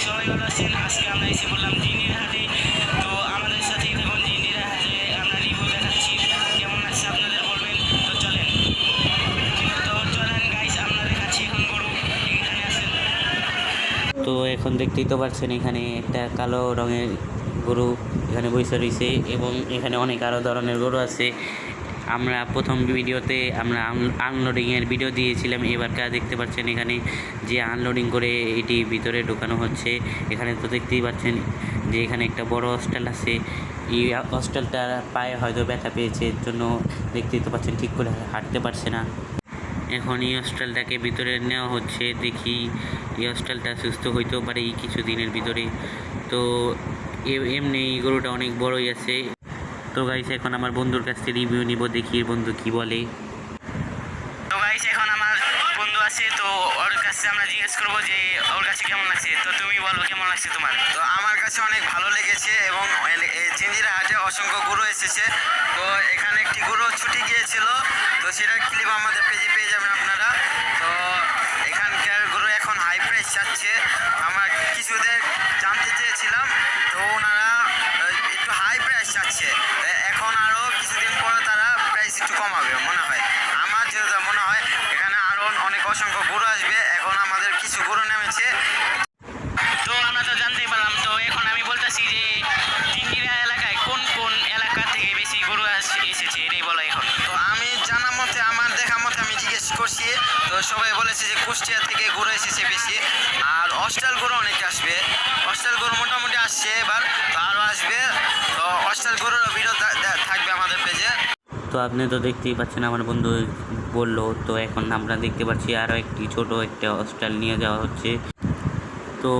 সবাই ভালো আছেন। আজকে আমরা এসে বললাম জিন্দির হাটে। তো আমাদের সাথেই থাকুন, জিন্দির হাটে আমরা রিভিউ দেখাচ্ছি, কেমন লাগছে আপনাদের বলবেন। তো চলেন গাইস, আমরা দেখাচ্ছি এখন গরু এখানে আছেন। তো এখন দেখতেই তো পাচ্ছেন এখানে একটা কালো রঙের গরু এখানে বসে রয়েছে এবং এখানে অনেক আরও ধরনের গরু আছে। আমরা প্রথম ভিডিওতে আমরা আনলোডিংয়ের ভিডিও দিয়েছিলাম, এবারকার দেখতে পাচ্ছেন এখানে যে আনলোডিং করে এটি ভিতরে ঢোকানো হচ্ছে। এখানে তো দেখতেই পাচ্ছেন যে এখানে একটা বড় হস্টেল আছে। এই হস্টেলটার পায়ে হয়তো ব্যথা পেয়েছে, এর জন্য দেখতেই তো পাচ্ছেন ঠিক করে হাঁটতে পারছে না। এখন এই হস্টেলটাকে ভিতরে নেওয়া হচ্ছে, দেখি এই হস্টেলটা সুস্থ হইতেও পারে এই কিছু দিনের ভিতরে। তো এমনি এই গরুটা অনেক বড়ই আছে। তো গাইস এখন আমার বন্ধুর কাছ থেকে রিভিউ নিব, দেখি বন্ধু কি বলে। তো গাইস এখন আমার বন্ধু আছে, তো ওর কাছে আমরা জিজ্ঞেস করবো যে ওর কাছে কেমন লাগছে। তো তুমি বলো কেমন লাগছে তোমার। তো আমার কাছে অনেক ভালো লেগেছে এবং জিঞ্জিরা হাটে অসংখ্য গরু এসেছে। তো এখানে একটি গরু ছুটি গিয়েছিল, তো সেটার ক্লিপ আমাদের পেজে পেয়ে যাবেন আপনারা। তো এখানকার গরু এখন হাই প্রাইস চাচ্ছে। আমরা কিছুদের জানতে চেয়েছিলাম, তো ওনারা একটু হাই প্রাইস চাচ্ছে। এখন আরও কিছুদিন পরে তারা প্রাইস একটু কমাবে মনে হয়। আমার যেটা মনে হয় এখানে আরও অনেক অসংখ্য গরু আসবে। এখন আমাদের কিছু গরু নেমেছে। তো আমরা তো জানতেই পারলাম। তো এখন আমি বলতেছি যে জিন্দিরা এলাকায় কোন কোন এলাকা থেকে বেশি গরু এসেছে এটাই বলো এখন। তো আমি জানা মতে, আমার দেখা মতে আমি জিজ্ঞেস করছি, তো সবাই বলেছে যে কুষ্টিয়া থেকে গরু এসেছে বেশি। আর অস্ট্রাল গরু অনেক আসবে, অস্ট্রাল গরু মোটামুটি আসছে এবার, তো আরও আসবে। তো অস্ট্রাল গরুর ভিডিও থাকবে আমাদের পেজে। তো আপনি তো দেখতেই পাচ্ছেন আমার বন্ধু বললো। তো এখন আমরা দেখতে পাচ্ছি আরও একটি ছোট একটা হস্টেল নিয়ে যাওয়া হচ্ছে। তো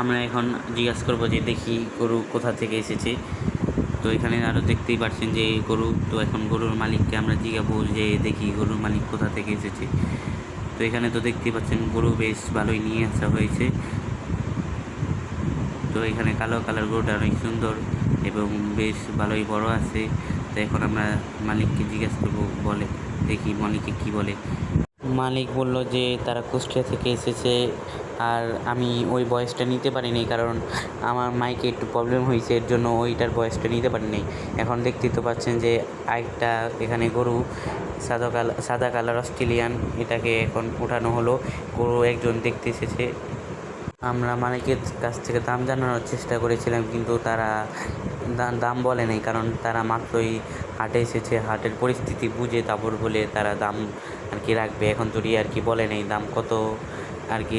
আমরা এখন জিজ্ঞাসা করবো যে দেখি গরু কোথা থেকে এসেছে। তো এখানে আরও দেখতেই পাচ্ছেন যে গরু। তো এখন গরুর মালিককে আমরা জিজ্ঞাসা যে দেখি গরুর মালিক কোথা থেকে এসেছে। তো এখানে তো দেখতেই পাচ্ছেন গরু বেশ ভালোই নিয়ে আসা হয়েছে। তো এখানে কালো কালার গরুটা অনেক সুন্দর এবং বেশ ভালোই বড় আছে। তো এখন আমরা মালিককে জিজ্ঞাসা করবো, বলে দেখি মালিককে কি বলে। মালিক বলল যে তারা কুষ্টিয়া থেকে এসেছে, আর আমি ওই ভয়েসটা নিতে পারিনি কারণ আমার মাইকে একটু প্রবলেম হয়েছে, এর জন্য ওইটার ভয়েসটা নিতে পারিনি। এখন দেখতেই তো পাচ্ছেন যে আরেকটা এখানে গরু সাদা কালার অস্ট্রেলিয়ান, এটাকে এখন ওঠানো হলো। গরু একজন দেখতে এসেছে। আমরা মালিকের কাছ থেকে দাম জানানোর চেষ্টা করেছিলাম, কিন্তু তারা দাম বলে নাই, কারণ তারা মাত্রই হাটে এসেছে। হাটের পরিস্থিতি বুঝে তারপর বলে তারা দাম আর কি রাখবে। এখন তো আর কি বলে নেই দাম কত আর কি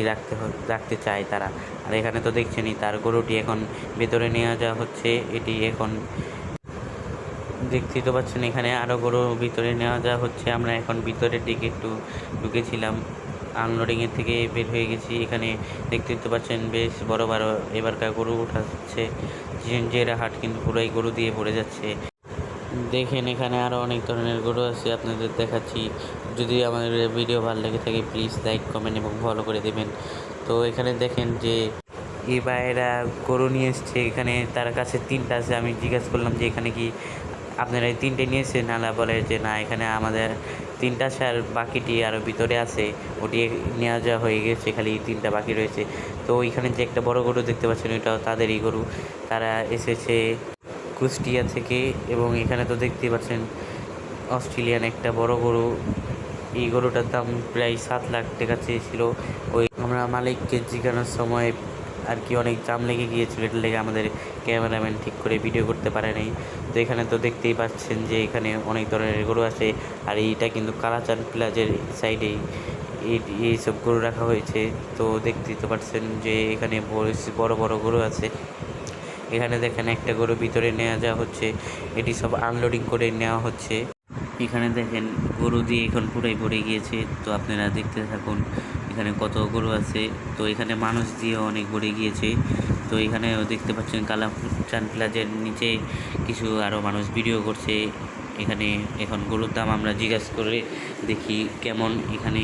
রাখতে চায় তারা। আর এখানে তো দেখছেনই তার গরুটি এখন ভেতরে নিয়ে যাওয়া হচ্ছে। এটি এখন দেখতেই তো পাচ্ছেন এখানে আরও গরু ভিতরে নেওয়া যাওয়া হচ্ছে। আমরা এখন ভিতরের দিকে একটু ঢুকেছিলাম, আনলোডিংয়ের থেকে বের হয়ে গেছি। এখানে দেখতে পাচ্ছেন বেশ বড় বড় এবারকার গরু উঠাচ্ছে। জিঞ্জিরা হাট কিন্তু পুরোই গরু দিয়ে ভরে যাচ্ছে। দেখেন এখানে আরও অনেক ধরনের গরু আছে, আপনাদের দেখাচ্ছি। যদি আমাদের ভিডিও ভালো লেগে থাকে প্লিজ লাইক কমেন্ট এবং ফলো করে দেবেন। তো এখানে দেখেন যে এই ভাইয়েরা গরু নিয়ে এসছে। এখানে তার কাছে 3টা আছে। আমি জিজ্ঞাসা করলাম যে এখানে কি আপনারা এই 3টে নিয়েছেন? নালা বলে যে না, এখানে আমাদের 3টা আছে আর বাকিটি আরও ভিতরে আছে, ওটি নেওয়া যাওয়া হয়ে গেছে, খালি 3টা বাকি রয়েছে। তো ওইখানে যে একটা বড় গরু দেখতে পাচ্ছেন ওইটাও তাদেরই গরু, তারা এসেছে কুষ্টিয়া থেকে। এবং এখানে তো দেখতেই পাচ্ছেন অস্ট্রেলিয়ান একটা বড় গরু। এই গরুটার দাম প্রায় 7 লাখ টাকা চেয়েছিল। ওই আমরা মালিককে জিজ্ঞাসার সময় আর কি অনেক জাম লেগে গিয়েছিল, এটার লেগে আমাদের ক্যামেরাম্যান ঠিক করে ভিডিও করতে পারে নাই। তো এখানে তো দেখতেই পাচ্ছেন যে এখানে অনেক ধরনের গরু আছে। আর এইটা কিন্তু কালাচাঁদ প্লাজের সাইডেই এইসব গরু রাখা হয়েছে। তো দেখতেই তো পাচ্ছেন যে এখানে বড় বড় গরু আছে। এখানে দেখেন একটা গরু ভিতরে নেওয়া যাওয়া হচ্ছে, এটি সব আনলোডিং করে নেওয়া হচ্ছে। এখানে দেখেন গরু দিয়ে এখন পুরাই ভরে গিয়েছে। তো আপনারা দেখতে থাকুন এখানে কত গরু আছে। তো এখানে মানুষ দিয়ে অনেক ভরে গিয়েছে। তো এখানেও দেখতে পাচ্ছেন কালাচাঁদ প্লাজার নিচে কিছু আরও মানুষ ভিডিও করছে। এখানে এখন গরুর দাম আমরা জিজ্ঞাসা করে দেখি কেমন। এখানে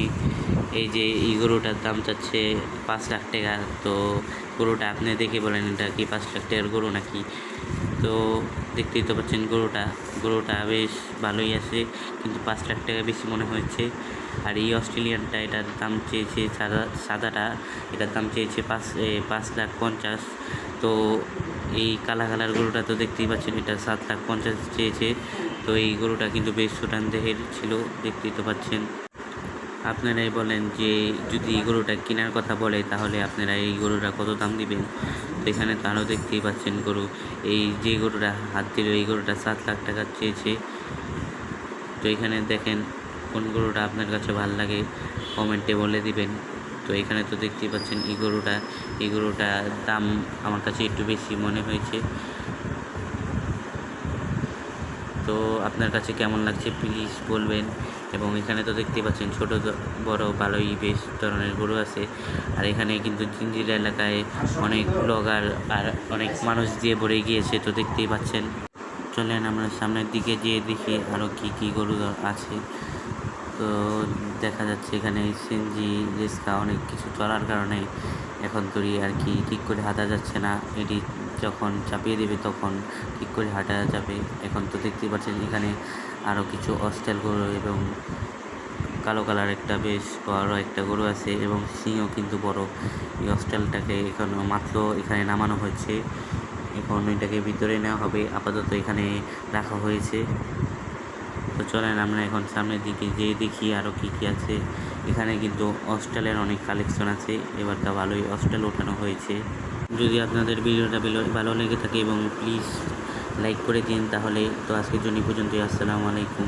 এই যে এই গরুটার দাম চাচ্ছে 5 লাখ টাকা। তো গরুটা আপনি দেখে বলেন এটা কি 5 লাখ টাকার গরু নাকি। তো দেখতেই তো পাচ্ছেন গরুটা বেশ ভালোই আছে, কিন্তু 5 লাখ টাকা বেশি মনে হয়েছে। আর এই অস্ট্রেলিয়ানটা এটার দাম চেয়েছে সাদাটা, এটার দাম চেয়েছে 5,50,000। তো এই কালার গরুটা তো দেখতেই পাচ্ছেন, এটা 7,50,000 চেয়েছে। তো এই গরুটা কিন্তু বেশ সুঠাম দেহের ছিল, দেখতেই তো পাচ্ছেন। আপনারাই বলেন যে যদি এই গরুটা কেনার কথা বলে তাহলে আপনারা এই গরুটা কত দাম দিবেন? তো এখানে তো আরও দেখতেই পাচ্ছেন গরু, এই যে গরুটা হাত দিল এই গরুটা 7 লাখ টাকা চেয়েছে। তো এখানে দেখেন কোন গরুটা আপনার কাছে ভালো লাগে কমেন্টে বলে দিবেন। তো এখানে তো দেখতেই পাচ্ছেন এই গরুটার দাম আমার কাছে একটু বেশি মনে হয়েছে। তো আপনার কাছে কেমন লাগছে প্লিজ বলবেন। এবং এখানে তো দেখতেই পাচ্ছেন ছোট বড় ভালোই বেশ ধরনের গরু আছে। আর এখানে কিন্তু জিঞ্জিরা এলাকায় অনেক ব্লগার আর অনেক মানুষ দিয়ে ভরে গিয়েছে, তো দেখতেই পাচ্ছেন। চলেন আমরা সামনের দিকে যেয়ে দেখি আরও কি গরু আছে। তো দেখা যাচ্ছে এখানে সিএনজি রিক্সা অনেক কিছু চলার কারণে এখন তোরই আর কি ঠিক করে হাঁটা যাচ্ছে না, এটি যখন চাপিয়ে দেবে তখন ঠিক করে হাঁটা যাবে। এখন তো দেখতেই পাচ্ছেন এখানে আরও কিছু অস্ট্রেল গরু এবং কালো কালার একটা বেশ বড় একটা গরু আছে এবং সিংও কিন্তু বড়। এই অস্ট্রেলটাকে এখন মাত্র এখানে নামানো হয়েছে, এখন এটাকে ভিতরে নেওয়া হবে, আপাতত এখানে রাখা হয়েছে। তো চলেন আমরা এখন সামনের দিকে যেয়ে দেখি আরও কী আছে। এখানে কিন্তু অস্ট্রেলের অনেক কালেকশন আছে, এবার তা ভালোই অস্ট্রেল ওঠানো হয়েছে। যদি আপনাদের ভিডিওটা ভালো লেগে থাকে এবং প্লিজ লাইক করে দিন তাহলে। তো আজকের জন্য পর্যন্তই, আসসালামু আলাইকুম।